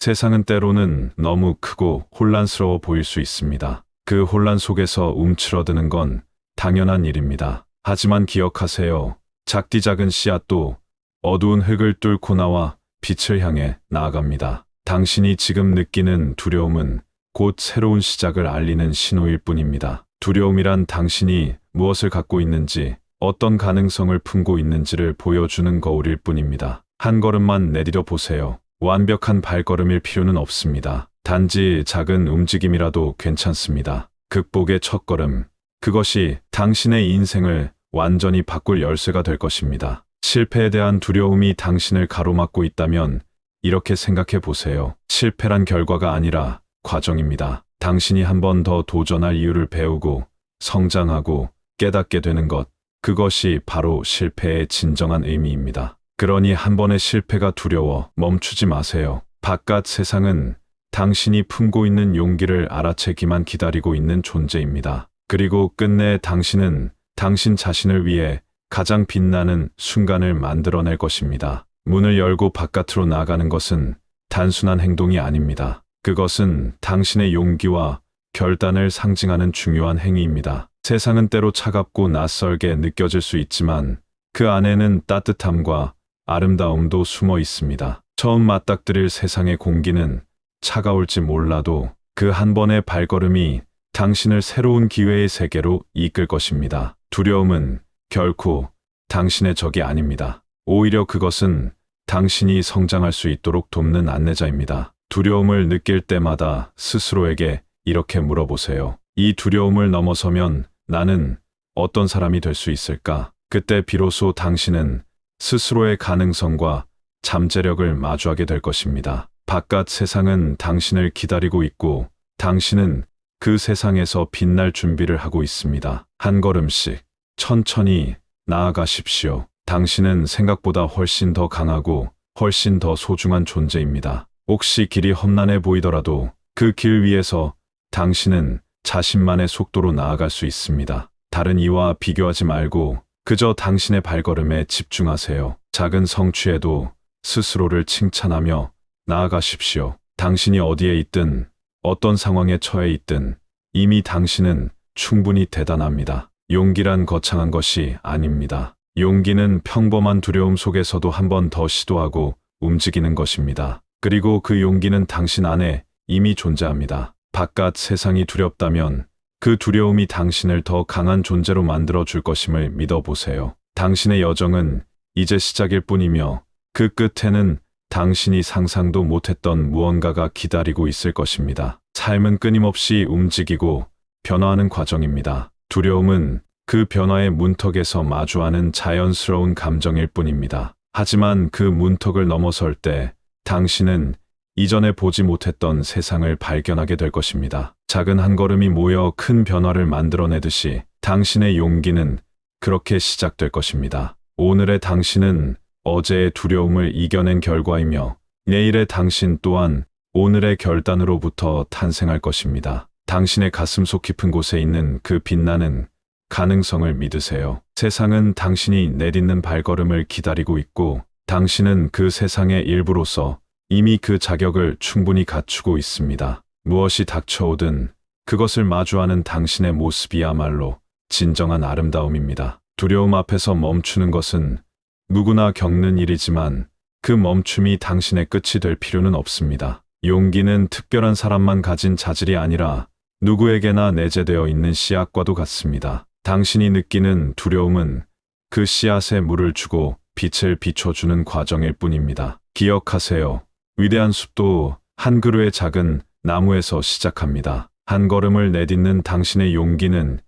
세상은 때로는 너무 크고 혼란스러워 보일 수 있습니다. 그 혼란 속에서 움츠러드는 건 당연한 일입니다. 하지만 기억하세요. 작디 작은 씨앗도 어두운 흙을 뚫고 나와 빛을 향해 나아갑니다. 당신이 지금 느끼는 두려움은 곧 새로운 시작을 알리는 신호일 뿐입니다. 두려움이란 당신이 무엇을 갖고 있는지, 어떤 가능성을 품고 있는지를 보여주는 거울일 뿐입니다. 한 걸음만 내디뎌 보세요. 완벽한 발걸음일 필요는 없습니다. 단지 작은 움직임이라도 괜찮습니다. 극복의 첫걸음, 그것이 당신의 인생을 완전히 바꿀 열쇠가 될 것입니다. 실패에 대한 두려움이 당신을 가로막고 있다면 이렇게 생각해 보세요. 실패란 결과가 아니라 과정입니다. 당신이 한 번 더 도전할 이유를 배우고 성장하고 깨닫게 되는 것, 그것이 바로 실패의 진정한 의미입니다. 그러니 한 번의 실패가 두려워 멈추지 마세요. 바깥 세상은 당신이 품고 있는 용기를 알아채기만 기다리고 있는 존재입니다. 그리고 끝내 당신은 당신 자신을 위해 가장 빛나는 순간을 만들어낼 것입니다. 문을 열고 바깥으로 나가는 것은 단순한 행동이 아닙니다. 그것은 당신의 용기와 결단을 상징하는 중요한 행위입니다. 세상은 때로 차갑고 낯설게 느껴질 수 있지만 그 안에는 따뜻함과 아름다움도 숨어 있습니다. 처음 맞닥뜨릴 세상의 공기는 차가울지 몰라도 그 한 번의 발걸음이 당신을 새로운 기회의 세계로 이끌 것입니다. 두려움은 결코 당신의 적이 아닙니다. 오히려 그것은 당신이 성장할 수 있도록 돕는 안내자입니다. 두려움을 느낄 때마다 스스로에게 이렇게 물어보세요. 이 두려움을 넘어서면 나는 어떤 사람이 될 수 있을까? 그때 비로소 당신은 스스로의 가능성과 잠재력을 마주하게 될 것입니다. 바깥 세상은 당신을 기다리고 있고 당신은 그 세상에서 빛날 준비를 하고 있습니다. 한 걸음씩 천천히 나아가십시오. 당신은 생각보다 훨씬 더 강하고 훨씬 더 소중한 존재입니다. 혹시 길이 험난해 보이더라도 그 길 위에서 당신은 자신만의 속도로 나아갈 수 있습니다. 다른 이와 비교하지 말고 그저 당신의 발걸음에 집중하세요. 작은 성취에도 스스로를 칭찬하며 나아가십시오. 당신이 어디에 있든 어떤 상황에 처해 있든 이미 당신은 충분히 대단합니다. 용기란 거창한 것이 아닙니다. 용기는 평범한 두려움 속에서도 한 번 더 시도하고 움직이는 것입니다. 그리고 그 용기는 당신 안에 이미 존재합니다. 바깥 세상이 두렵다면 그 두려움이 당신을 더 강한 존재로 만들어 줄 것임을 믿어보세요. 당신의 여정은 이제 시작일 뿐이며 그 끝에는 당신이 상상도 못했던 무언가가 기다리고 있을 것입니다. 삶은 끊임없이 움직이고 변화하는 과정입니다. 두려움은 그 변화의 문턱에서 마주하는 자연스러운 감정일 뿐입니다. 하지만 그 문턱을 넘어설 때 당신은 이전에 보지 못했던 세상을 발견하게 될 것입니다. 작은 한 걸음이 모여 큰 변화를 만들어내듯이 당신의 용기는 그렇게 시작될 것입니다. 오늘의 당신은 어제의 두려움을 이겨낸 결과이며 내일의 당신 또한 오늘의 결단으로부터 탄생할 것입니다. 당신의 가슴속 깊은 곳에 있는 그 빛나는 가능성을 믿으세요. 세상은 당신이 내딛는 발걸음을 기다리고 있고 당신은 그 세상의 일부로서 이미 그 자격을 충분히 갖추고 있습니다. 무엇이 닥쳐오든 그것을 마주하는 당신의 모습이야말로 진정한 아름다움입니다. 두려움 앞에서 멈추는 것은 누구나 겪는 일이지만 그 멈춤이 당신의 끝이 될 필요는 없습니다. 용기는 특별한 사람만 가진 자질이 아니라 누구에게나 내재되어 있는 씨앗과도 같습니다. 당신이 느끼는 두려움은 그 씨앗에 물을 주고 빛을 비춰주는 과정일 뿐입니다. 기억하세요. 위대한 숲도 한 그루의 작은 나무에서 시작합니다. 한 걸음을 내딛는 당신의 용기는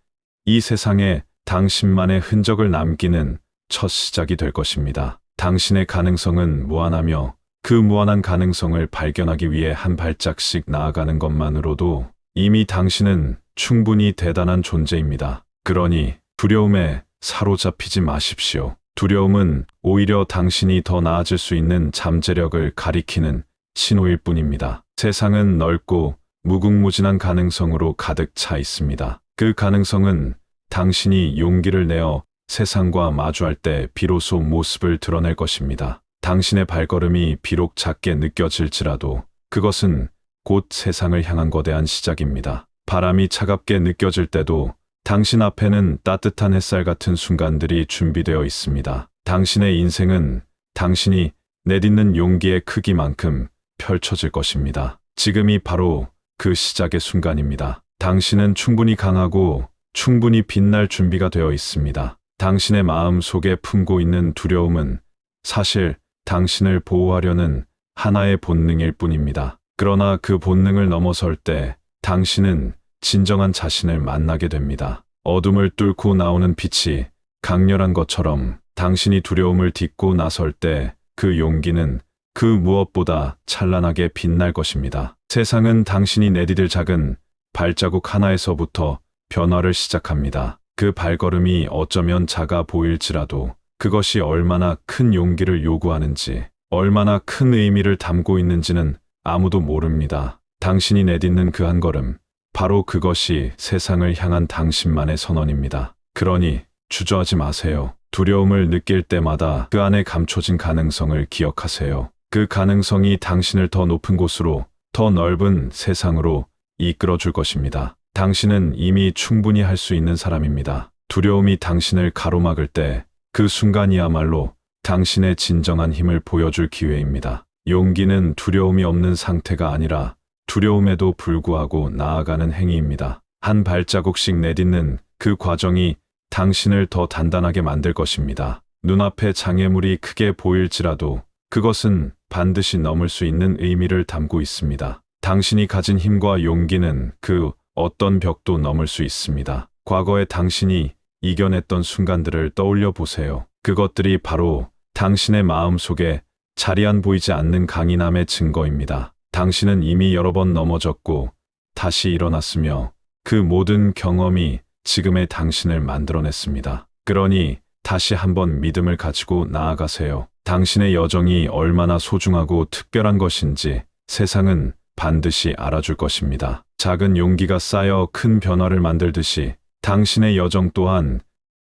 이 세상에 당신만의 흔적을 남기는 첫 시작이 될 것입니다. 당신의 가능성은 무한하며 그 무한한 가능성을 발견하기 위해 한 발짝씩 나아가는 것만으로도 이미 당신은 충분히 대단한 존재입니다. 그러니 두려움에 사로잡히지 마십시오. 두려움은 오히려 당신이 더 나아질 수 있는 잠재력을 가리키는 신호일 뿐입니다. 세상은 넓고 무궁무진한 가능성으로 가득 차 있습니다. 그 가능성은 당신이 용기를 내어 세상과 마주할 때 비로소 모습을 드러낼 것입니다. 당신의 발걸음이 비록 작게 느껴질지라도 그것은 곧 세상을 향한 거대한 시작입니다. 바람이 차갑게 느껴질 때도 당신 앞에는 따뜻한 햇살 같은 순간들이 준비되어 있습니다. 당신의 인생은 당신이 내딛는 용기의 크기만큼 펼쳐질 것입니다. 지금이 바로 그 시작의 순간입니다. 당신은 충분히 강하고 충분히 빛날 준비가 되어 있습니다. 당신의 마음 속에 품고 있는 두려움은 사실 당신을 보호하려는 하나의 본능일 뿐입니다. 그러나 그 본능을 넘어설 때 당신은 진정한 자신을 만나게 됩니다. 어둠을 뚫고 나오는 빛이 강렬한 것처럼 당신이 두려움을 딛고 나설 때 그 용기는 그 무엇보다 찬란하게 빛날 것입니다. 세상은 당신이 내디딜 작은 발자국 하나에서부터 변화를 시작합니다. 그 발걸음이 어쩌면 작아 보일지라도 그것이 얼마나 큰 용기를 요구하는지, 얼마나 큰 의미를 담고 있는지는 아무도 모릅니다. 당신이 내딛는 그 한 걸음, 바로 그것이 세상을 향한 당신만의 선언입니다. 그러니 주저하지 마세요. 두려움을 느낄 때마다 그 안에 감춰진 가능성을 기억하세요. 그 가능성이 당신을 더 높은 곳으로, 더 넓은 세상으로 이끌어 줄 것입니다. 당신은 이미 충분히 할 수 있는 사람입니다. 두려움이 당신을 가로막을 때 그 순간이야말로 당신의 진정한 힘을 보여줄 기회입니다. 용기는 두려움이 없는 상태가 아니라 두려움에도 불구하고 나아가는 행위입니다. 한 발자국씩 내딛는 그 과정이 당신을 더 단단하게 만들 것입니다. 눈앞에 장애물이 크게 보일지라도 그것은 반드시 넘을 수 있는 의미를 담고 있습니다. 당신이 가진 힘과 용기는 그 어떤 벽도 넘을 수 있습니다. 과거에 당신이 이겨냈던 순간들을 떠올려 보세요. 그것들이 바로 당신의 마음 속에 자리 안 보이지 않는 강인함의 증거입니다. 당신은 이미 여러 번 넘어졌고 다시 일어났으며 그 모든 경험이 지금의 당신을 만들어냈습니다. 그러니 다시 한번 믿음을 가지고 나아가세요. 당신의 여정이 얼마나 소중하고 특별한 것인지 세상은 반드시 알아줄 것입니다. 작은 용기가 쌓여 큰 변화를 만들듯이 당신의 여정 또한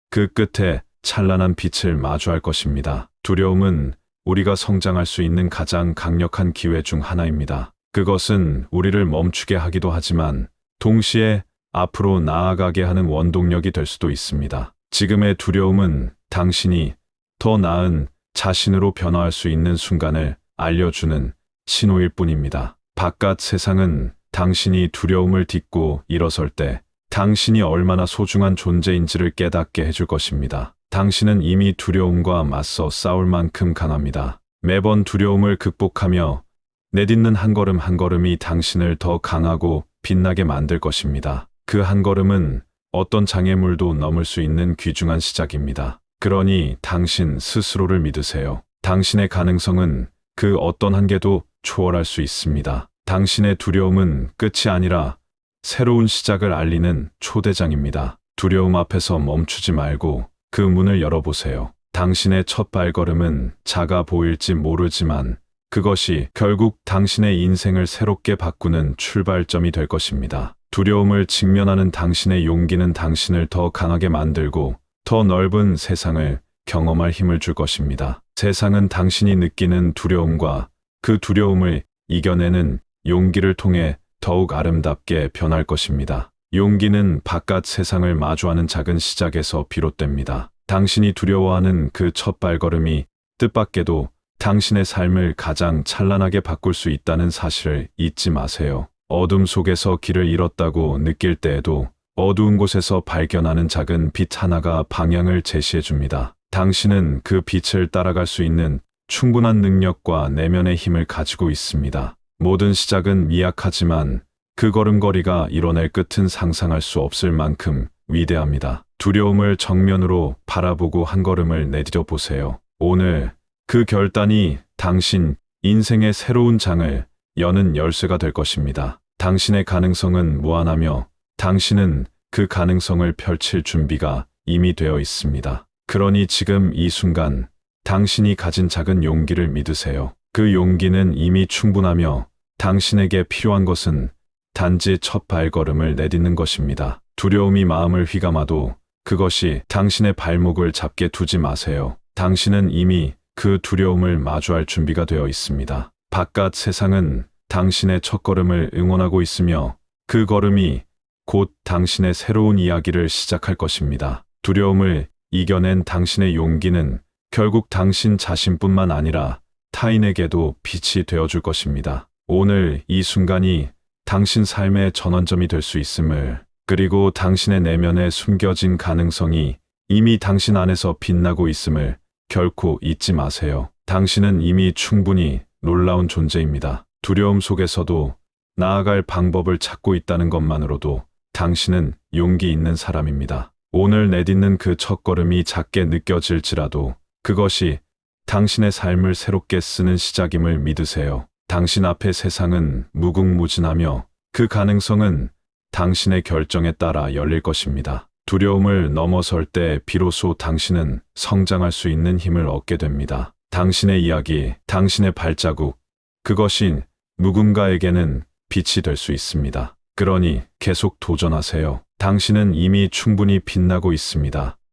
그 끝에 찬란한 빛을 마주할 것입니다. 두려움은 우리가 성장할 수 있는 가장 강력한 기회 중 하나입니다. 그것은 우리를 멈추게 하기도 하지만 동시에 앞으로 나아가게 하는 원동력이 될 수도 있습니다. 지금의 두려움은 당신이 더 나은 자신으로 변화할 수 있는 순간을 알려주는 신호일 뿐입니다. 바깥 세상은 당신이 두려움을 딛고 일어설 때 당신이 얼마나 소중한 존재인지를 깨닫게 해줄 것입니다. 당신은 이미 두려움과 맞서 싸울 만큼 강합니다. 매번 두려움을 극복하며 내딛는 한 걸음 한 걸음이 당신을 더 강하고 빛나게 만들 것입니다. 그 한 걸음은 어떤 장애물도 넘을 수 있는 귀중한 시작입니다. 그러니 당신 스스로를 믿으세요. 당신의 가능성은 그 어떤 한계도 초월할 수 있습니다. 당신의 두려움은 끝이 아니라 새로운 시작을 알리는 초대장입니다. 두려움 앞에서 멈추지 말고 그 문을 열어보세요. 당신의 첫 발걸음은 작아 보일지 모르지만 그것이 결국 당신의 인생을 새롭게 바꾸는 출발점이 될 것입니다. 두려움을 직면하는 당신의 용기는 당신을 더 강하게 만들고 더 넓은 세상을 경험할 힘을 줄 것입니다. 세상은 당신이 느끼는 두려움과 그 두려움을 이겨내는 용기를 통해 더욱 아름답게 변할 것입니다. 용기는 바깥 세상을 마주하는 작은 시작에서 비롯됩니다. 당신이 두려워하는 그 첫 발걸음이 뜻밖에도 당신의 삶을 가장 찬란하게 바꿀 수 있다는 사실을 잊지 마세요. 어둠 속에서 길을 잃었다고 느낄 때에도 어두운 곳에서 발견하는 작은 빛 하나가 방향을 제시해 줍니다. 당신은 그 빛을 따라갈 수 있는 충분한 능력과 내면의 힘을 가지고 있습니다. 모든 시작은 미약하지만 그 걸음걸이가 이뤄낼 끝은 상상할 수 없을 만큼 위대합니다. 두려움을 정면으로 바라보고 한 걸음을 내디뎌 보세요. 오늘 그 결단이 당신 인생의 새로운 장을 여는 열쇠가 될 것입니다. 당신의 가능성은 무한하며 당신은 그 가능성을 펼칠 준비가 이미 되어 있습니다. 그러니 지금 이 순간 당신이 가진 작은 용기를 믿으세요. 그 용기는 이미 충분하며 당신에게 필요한 것은 단지 첫 발걸음을 내딛는 것입니다. 두려움이 마음을 휘감아도 그것이 당신의 발목을 잡게 두지 마세요. 당신은 이미 그 두려움을 마주할 준비가 되어 있습니다. 바깥 세상은 당신의 첫걸음을 응원하고 있으며 그 걸음이 곧 당신의 새로운 이야기를 시작할 것입니다. 두려움을 이겨낸 당신의 용기는 결국 당신 자신뿐만 아니라 타인에게도 빛이 되어줄 것입니다. 오늘 이 순간이 당신 삶의 전환점이 될 수 있음을, 그리고 당신의 내면에 숨겨진 가능성이 이미 당신 안에서 빛나고 있음을 결코 잊지 마세요. 당신은 이미 충분히 놀라운 존재입니다. 두려움 속에서도 나아갈 방법을 찾고 있다는 것만으로도 당신은 용기 있는 사람입니다. 오늘 내딛는 그 첫걸음이 작게 느껴질지라도 그것이 당신의 삶을 새롭게 쓰는 시작임을 믿으세요. 당신 앞의 세상은 무궁무진하며 그 가능성은 당신의 결정에 따라 열릴 것입니다. 두려움을 넘어설 때 비로소 당신은 성장할 수 있는 힘을 얻게 됩니다. 당신의 이야기, 당신의 발자국, 그것이 누군가에게는 빛이 될 수 있습니다. 그러니 계속 도전하세요. 당신은 이미 충분히 빛나고 있습니다.